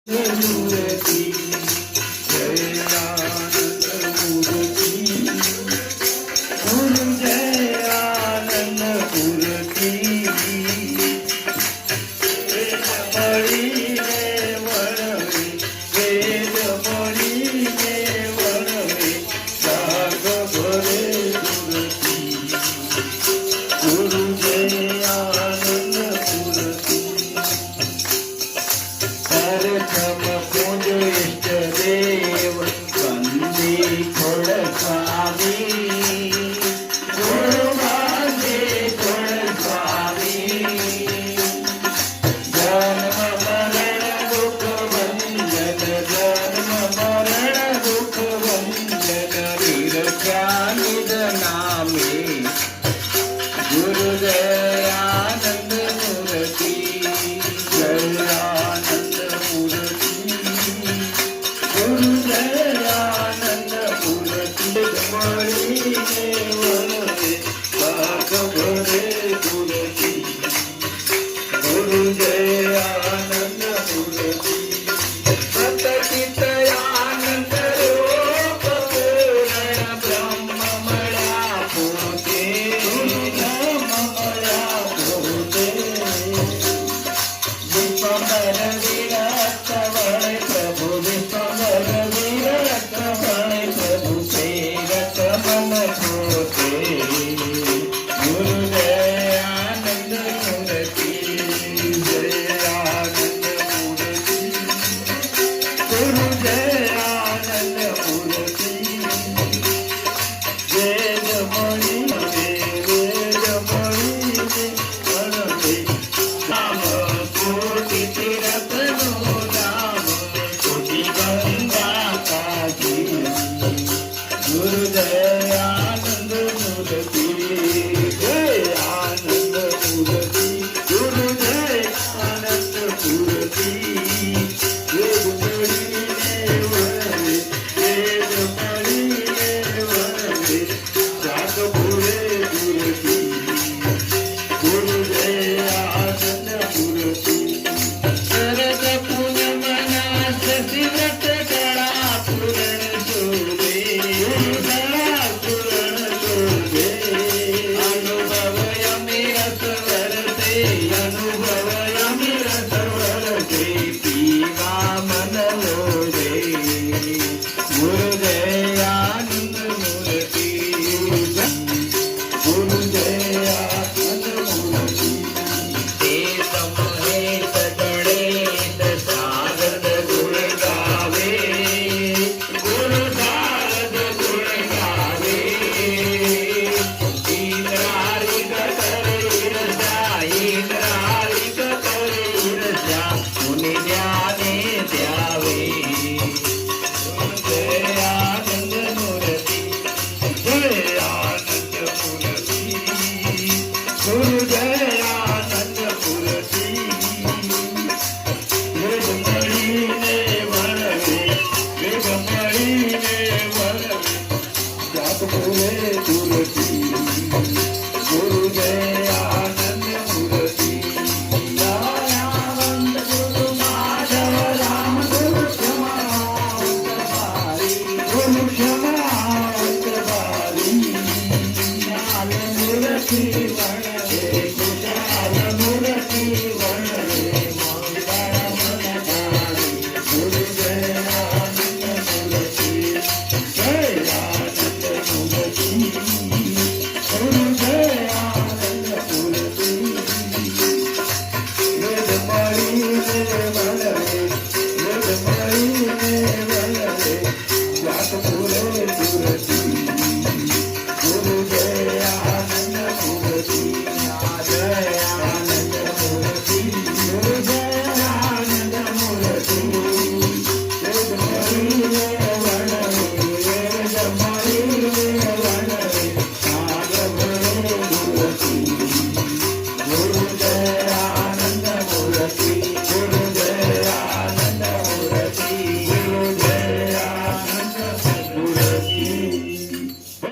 मूर्ति जयानंद मूर्ति गुरु जयानंद मूर्ति वेद मळीने वळवे वेद मळीने वळवे जाग भरे मूर्ति गुरु जयानंद मूर्ति प्रथम पूज इष्ट देव वंदे खोडसावी गुरु वंदे खोडसावी जन्म मरण दुख भंजन जन्म मरण दुख भंजन वीरख्यानिद नामे गुरु दयानंद मूर्ति जयानंद मूर्ति गुरु दयानंद मूर्ति मळीने वळवे जाग भरे मूर्ति गुरु दयानंद मूर्ति सतचित आनंद रूप पूर्ण ब्रह्ममया पोते ब्रह्ममया पोते विश्वंभर विराट वळे प्रभु विश्वंभर विराट वळे प्रभु प्रेरक मन होते गुरु दयानंद मूर्ति जयानंद मूर्ति गुरु